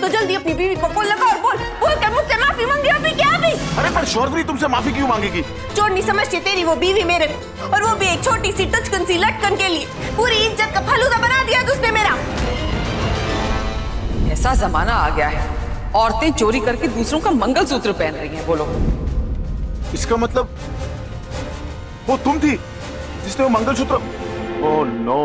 तो जल्दी अपनी बीवी को फोन लगा और बोल के मुझसे माफी मांगी अभी क्या अभी। अरे पर शौर्य तुमसे माफी क्यों मांगेगी? चोर नहीं समझती तेरी वो बीवी मेरे को, और वो भी एक छोटी सी टचकन सी लटकन के लिए पूरी इज्जत का फलूदा बना दिया तुझने मेरा। ऐसा जमाना आ गया है, औरतें चोरी करके दूसरों का मंगलसूत्र पहन रही हैं। बोलो, इसका मतलब वो तुम थी जिसने वो मंगलसूत्र? Oh no.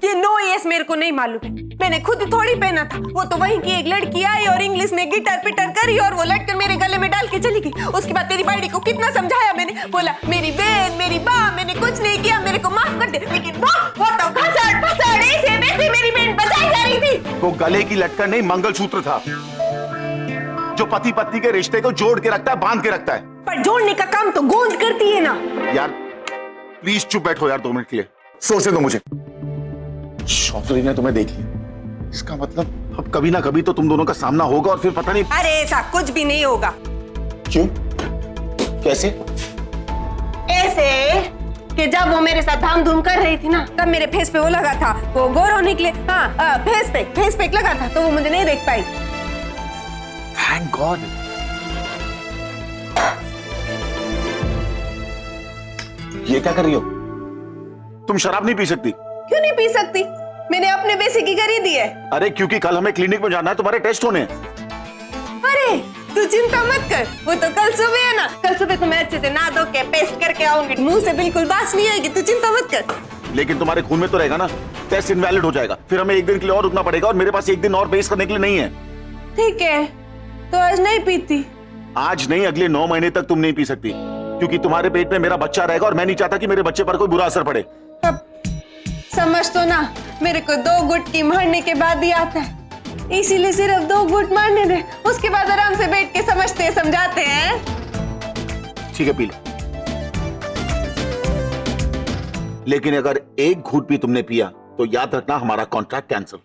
ये नो यस मेरे को नहीं मालूम है, मैंने खुद थोड़ी पहना था। वो तो वहीं की एक लड़की आई और इंग्लिश में गिटार पिटार करी और वो लटकन मेरे गले में डाल के चली गई। उसके बाद तेरी बाड़ी को कितना समझाया मैंने, बोला मेरी बहन मेरी माँ, मैंने कुछ नहीं किया, मेरे को माफ कर दे, लेकिन वो तो फसाड़ ऐसे वैसे मेरी बहन बचाई जा रही थी। वो गले की लटकन नहीं मंगलसूत्र था, जो पति पत्नी के रिश्ते को जोड़ के रखता है, बांध के रखता है। पर जोड़ने का काम तो गूंज करती है ना। यार प्लीज चुप बैठो यार 2 मिनट के लिए, सोचने दो मुझे। शौर्य ने तुम्हें देख लिया, इसका मतलब अब कभी ना कभी तो तुम दोनों का सामना होगा और फिर पता नहीं। अरे ऐसा कुछ भी नहीं होगा। क्यों? कैसे? ऐसे कि जब वो मेरे साथ धाम धूम कर रही थी ना, तब मेरे फेस पे वो लगा था, वो गौरव निकले। हाँ फेस पे लगा था, तो वो मुझे नहीं देख पाई। Thank God. ये क्या कर रही हो? तुम शराब नहीं पी सकती। क्यों नहीं पी सकती? मैंने अपने पैसे की खरीदी है। अरे क्योंकि कल हमें क्लिनिक में जाना है, तुम्हारे टेस्ट होने हैं। अरे तू चिंता मत कर, वो तो कल सुबह है ना। कल सुबह तो मैं अच्छे से नहा धो के पेस्ट करके आऊंगी, मुंह से बिल्कुल बास नहीं आएगी, तू चिंता मत कर। लेकिन तुम्हारे खून में तो रहेगा ना, टेस्ट इनवैलिड हो जाएगा, फिर हमें 1 दिन के लिए और रुकना पड़ेगा और मेरे पास 1 दिन और पेस्ट करने के लिए नहीं है। ठीक है, तो आज नहीं पीती। आज नहीं, अगले 9 महीने तक तुम नहीं पी सकती, क्योंकि तुम्हारे पेट में मेरा बच्चा रहेगा और मैं नहीं चाहता कि मेरे बच्चे पर कोई बुरा असर पड़े। अब समझ तो ना, मेरे को 2 गुट की मारने के बाद ही आता है, इसीलिए सिर्फ 2 गुट मारने दे, उसके बाद आराम से बैठ के समझते समझाते हैं। ठीक है पी लो, लेकिन अगर 1 घूंट भी तुमने पिया तो याद रखना हमारा कॉन्ट्रैक्ट कैंसिल।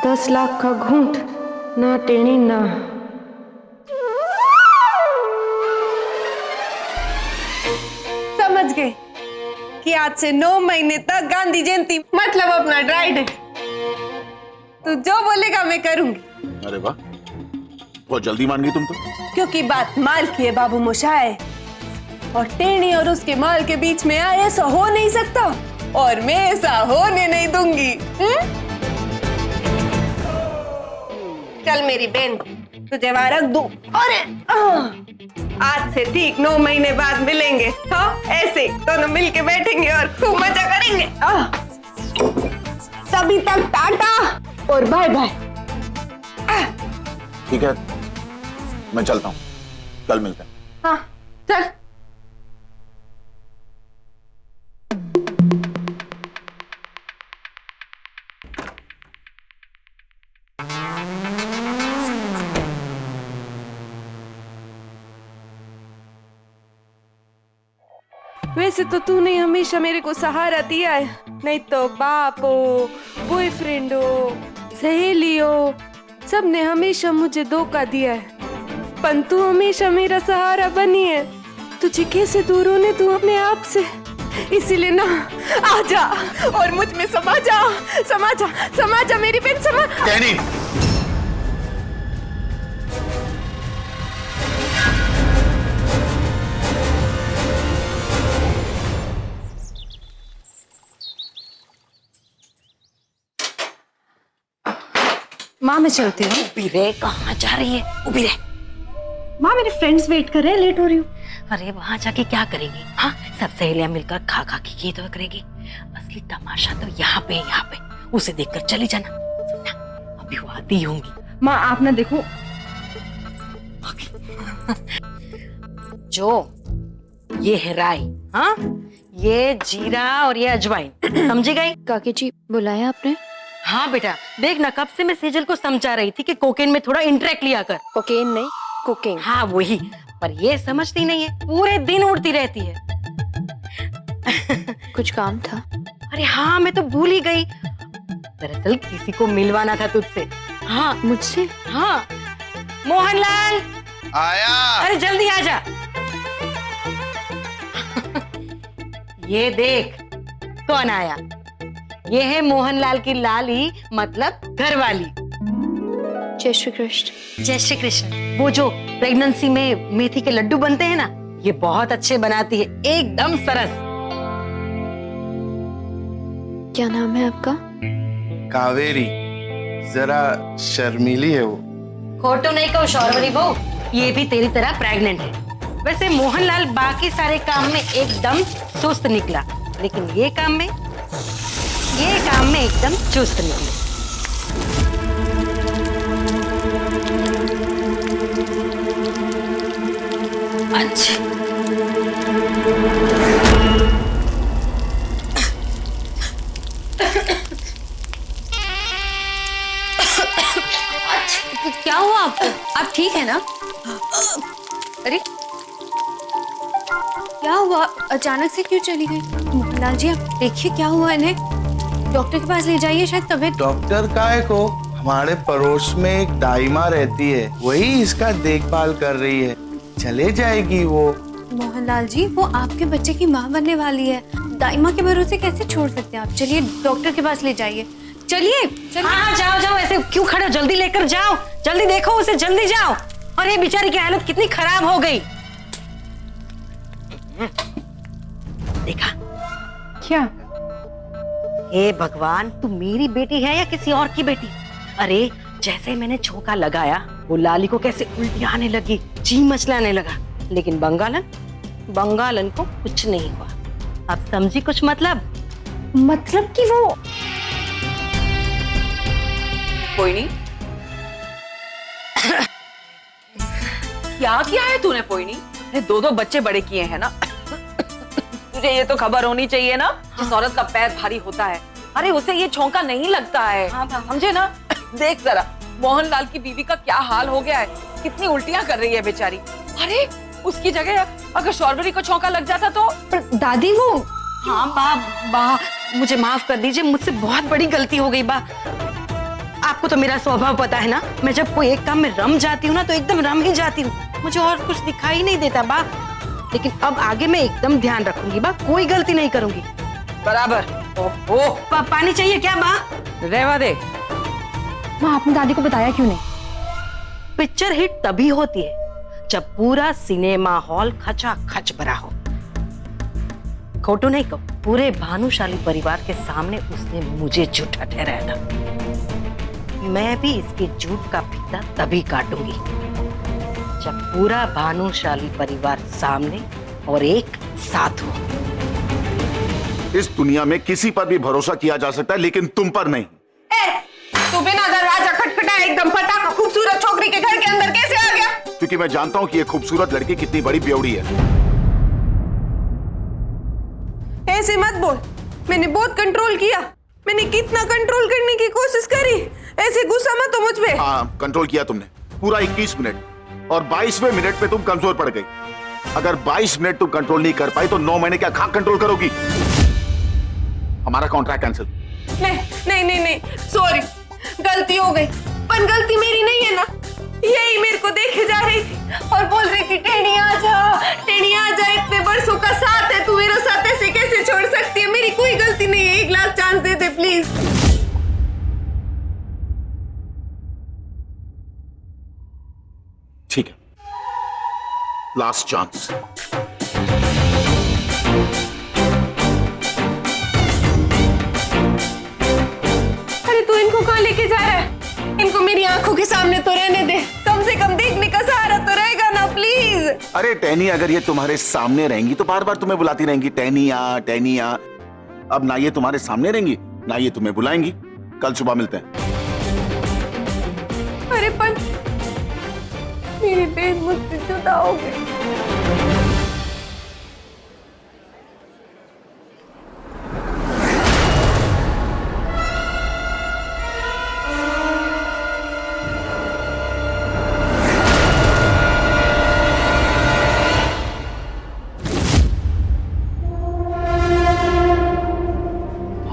10 लाख का घूंट ना टेनी ना। समझ गए कि आज से 9 महीने तक गांधी जयंती मतलब अपना ड्राई डे। तू जो बोलेगा मैं करूंगी। अरे वाह, बहुत जल्दी मान गई तुम तो। क्योंकि बात माल की है बाबू मोशाय, और टेणी और उसके माल के बीच में आए ऐसा हो नहीं सकता, और मैं ऐसा होने नहीं दूंगी। चल मेरी बहन, तुझे वहां रख दूं। अरे आज से ठीक 9 महीने बाद मिलेंगे। हाँ ऐसे दोनों मिलके बैठेंगे और खूब मजा करेंगे। तभी तक टाटा और बाय बाय। ठीक है, मैं चलता हूँ, कल मिलते हैं। हाँ चल। वैसे तो तूने हमेशा मेरे को सहारा दिया है, नहीं तो बाप हो, बॉयफ्रेंड हो, सहेली हो, सबने हमेशा मुझे धोखा दिया है, पर तू हमेशा मेरा सहारा बनी है। तुझे कैसे दूर होने तू अपने आप से, इसीलिए ना आजा और मुझ में समा जा, समा जा, समा जा मेरी बहन, समा। टेनी, माँ मैं चलती हूँ। उबी रे, कहाँ जा रही है? उबी रे। माँ मेरे फ्रेंड्स वेट कर रहे हैं, लेट हो रही हूँ। अरे वहां जाके क्या करेगी? हाँ सब सहेलियां मिलकर खा खा के तो करेगी। असली तमाशा तो यहाँ पे है, यहाँ पे। उसे देखकर चली जाना। सुनना, अभी वो आती होंगी। माँ आप ना देखो। जो ये है राई, हाँ ये जीरा और ये अजवाइन, समझी गई? काकी जी बुलाया आपने? हाँ बेटा, देख ना कब से मैं सेजल को समझा रही थी कि कोकेन में थोड़ा इंटरेक्ट लिया कर। कोकेन नहीं, कुकिंग। हाँ वही, पर ये समझती नहीं है, पूरे दिन उड़ती रहती है। कुछ काम था? अरे हाँ मैं तो भूल ही गई, दरअसल किसी को मिलवाना था तुझसे। हाँ मुझसे? हाँ मोहनलाल आया। अरे जल्दी आ जा। ये देख कौन आया, ये है मोहनलाल की लाली, मतलब घरवाली। जय श्री कृष्ण। जय श्री कृष्ण। वो जो प्रेगनेंसी में मेथी के लड्डू बनते हैं ना, ये बहुत अच्छे बनाती है, एकदम सरस। क्या नाम है आपका? कावेरी। जरा शर्मीली है वो। खोटू नहीं कहो शौरवरी बहू, ये भी तेरी तरह प्रेग्नेंट है। वैसे मोहनलाल बाकी सारे काम में एकदम सुस्त निकला, लेकिन ये काम में एकदम चुस्त निकले। अच्छा क्या हुआ आपको? आप ठीक है ना? अरे क्या हुआ? अचानक से क्यों चली गई? मोहनलाल जी, आप देखिए क्या हुआ इन्हें। डॉक्टर के पास ले जाइए, शायद तबीयत। डॉक्टर काहे को? हमारे पड़ोस में एक दाइमा रहती है, वही इसका देखभाल कर रही है, चले जाएगी वो। मोहनलाल जी, वो आपके बच्चे की माँ बनने वाली है, दाइमा के भरोसे कैसे छोड़ सकते हैं आप? चलिए डॉक्टर के पास ले जाइए। चलिए चलिए। हाँ जाओ जाओ, ऐसे क्यों खड़े हो? जल्दी लेकर जाओ, जल्दी देखो उसे, जल्दी जाओ। और ये बेचारी की हालत कितनी खराब हो गई। देखा क्या? हे भगवान, तू मेरी बेटी है या किसी और की बेटी? अरे जैसे मैंने झोंका लगाया, वो लाली को कैसे उल्टी आने लगी, जी मचलाने लगा, लेकिन बंगालन को कुछ नहीं हुआ। अब समझी कुछ? मतलब कि वो कोई नहीं। क्या किया है तूने पोइनी? ने दो बच्चे बड़े किए हैं ना। तुझे ये तो खबर होनी चाहिए ना, जिस औरत का पैर भारी होता है, अरे उसे ये झोंका नहीं लगता है। समझे ना? देख जरा मोहनलाल की बीवी का क्या हाल हो गया है, कितनी उल्टियां कर रही है बेचारी। अरे उसकी जगह अगर शौरवरी को झोंका लग जाता तो। दादी वो। हाँ बा, मुझे माफ कर दीजिए, मुझसे बहुत बड़ी गलती हो गई बा। आपको तो मेरा स्वभाव पता है ना, मैं जब कोई एक काम में रम जाती हूँ ना तो एकदम रम ही जाती हूँ, मुझे और कुछ दिखाई नहीं देता बा। लेकिन अब आगे मैं एकदम ध्यान रखूंगी बा, कोई गलती नहीं करूंगी। बराबर। ओह पानी चाहिए क्या बा? रहवा दे। माँ, आपने दादी को बताया क्यों नहीं? पिक्चर हिट तभी होती है जब पूरा सिनेमा हॉल खचा खच भरा हो। खोटू नहीं कहो, पूरे भानुशाली परिवार के सामने उसने मुझे झूठा ठहराया था। मैं भी इसके झूठ का फीता तभी काटूंगी जब पूरा भानुशाली परिवार सामने और एक साथ हो। इस दुनिया में किसी पर भी भरोसा किया जा सकता है, लेकिन तुम पर नहीं। तू बिना दरवाजा खटखटाए एकदम फटाका खूबसूरत छोकरी के घर के अंदर कैसे आ गया? क्योंकि मैं जानता हूं कि ये खूबसूरत लड़की कितनी बड़ी बेवड़ी है। ऐसे मत बोल, मैंने बहुत कंट्रोल किया, मैंने कितना कंट्रोल करने की कोशिश करी, ऐसे गुस्सा मत हो मुझ पे। हाँ, कंट्रोल किया तुमने पूरा 21 मिनट, और 22वें मिनट पे तुम कमजोर पड़ गई। अगर 22 मिनट तुम कंट्रोल नहीं कर पाई तो 9 महीने क्या खाक कंट्रोल करोगी? हमारा कॉन्ट्रैक्ट कैंसिल। नहीं, सॉरी, गलती हो गई, पर गलती मेरी नहीं है ना। यही मेरे को देखे जा रही थी और बोल रही थी टेढ़ी आ जा, इतने बरसों का साथ है, तू मेरे साथ ऐसे कैसे छोड़ सकती है? मेरी कोई गलती नहीं है, एक last chance they they please. ठीक है, लास्ट चांस। अरे तू इनको कहाँ लेके जा रहा है? इनको मेरी आंखों के सामने तो रहने दे, कम से कम देखने का सहारा तो रहेगा ना प्लीज। अरे टैनी, अगर ये तुम्हारे सामने रहेंगी तो बार बार तुम्हें बुलाती रहेंगी, टैनिया टैनिया। अब ना ये तुम्हारे सामने रहेंगी ना ये तुम्हें बुलाएंगी। कल सुबह मिलते हैं। अरे पर मेरी बहन मुझसे जुदा हो गई।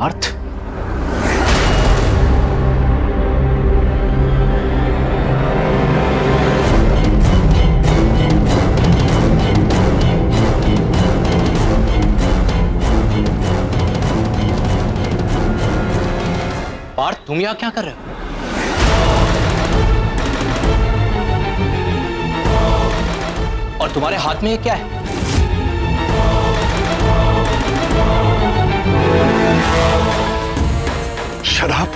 अर्थ तुम यहाँ क्या कर रहे हो? और तुम्हारे हाथ में ये क्या है? शराब।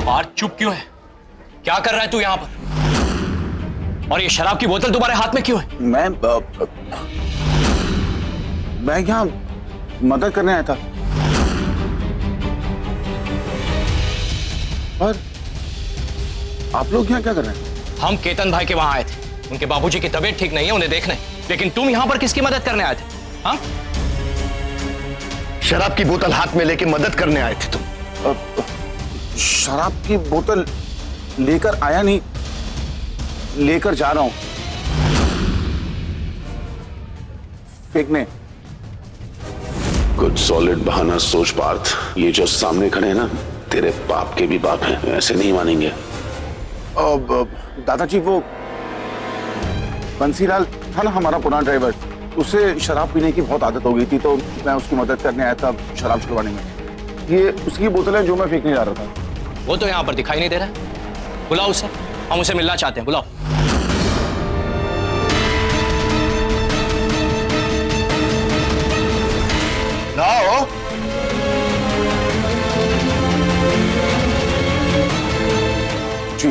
पार्थ चुप क्यों है? क्या कर रहा है तू यहाँ पर? और ये शराब की बोतल तुम्हारे हाथ में क्यों है? मैं यहाँ मदद करने आया था। पर आप लोग यहाँ क्या कर रहे हैं? हम केतन भाई के वहां आए थे, उनके बाबूजी की तबीयत ठीक नहीं है, उन्हें देखने। लेकिन तुम यहाँ पर किसकी मदद करने आए थे? हाँ? शराब की बोतल हाथ में लेके मदद करने आए थे तुम? शराब की बोतल लेकर आया नहीं, लेकर जा रहा हूं फेंकने। कुछ सॉलिड बहाना सोच पार्थ। ये जो सामने खड़े हैं ना, तेरे बाप के भी बाप हैं, ऐसे नहीं मानेंगे। दादाजी, वो बंसीलाल था ना हमारा पुराना ड्राइवर, उसे शराब पीने की बहुत आदत हो गई थी, तो मैं उसकी मदद करने आया था शराब छुड़वाने में। ये उसकी बोतल है जो मैं फेंकने जा रहा था। वो तो यहाँ पर दिखाई नहीं दे रहा है। बुलाओ उसे, हम उसे मिलना चाहते हैं, बुलाओ। लाओ। जी।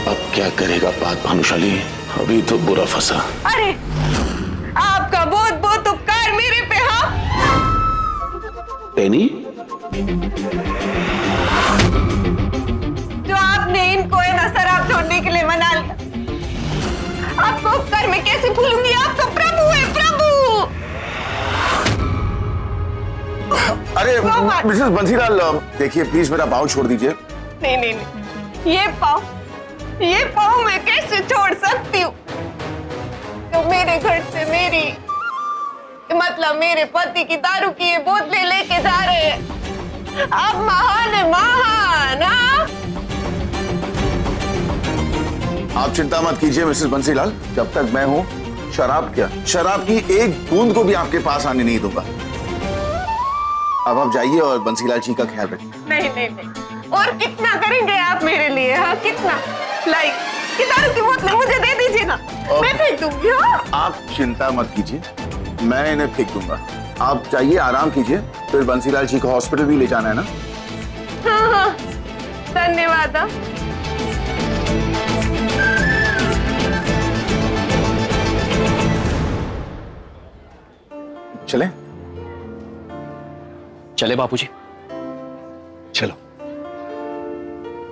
अब क्या करेगा बात भानुशाली? अभी तो बुरा फंसा। अरे आपका बहुत बहुत उपकार मेरे पे। हाँ, पेनी, जो आपने इनको है ना शराब छोड़ने के लिए मना लिया, आपको उपकार मैं कैसे भूलूंगी? आप तो प्रभु है, प्रभु। अरे मिसेस बंसीलाल, देखिए प्लीज मेरा पाँव छोड़ दीजिए। नहीं नहीं नहीं, ये पाँव मैं कैसे छोड़ सकती हूँ? तो मेरे घर से मतलब मेरे पति की दारू की ये बोतलें लेके जा रहे हैं। आप महान है, महान। हाँ? आप चिंता मत कीजिए मिसेस बंसीलाल, जब तक मैं हूँ शराब की एक बूंद को भी आपके पास आने नहीं दूंगा। अब आप जाइए और बंसीलाल जी का ख्याल रखिए। नहीं, और कितना करेंगे आप मेरे लिए? हाँ, कितना? लाइक कि दारू की बोतलें मुझे दे दीजिए ना, मैं फेंक दूंगी। हाँ? आप चिंता मत कीजिए, मैं इन्हें फेंक दूंगा। आप जाइए, आराम कीजिए, फिर बंसीलाल जी को हॉस्पिटल भी ले जाना है ना। हाँ, धन्यवाद। हाँ? चले चले बापूजी।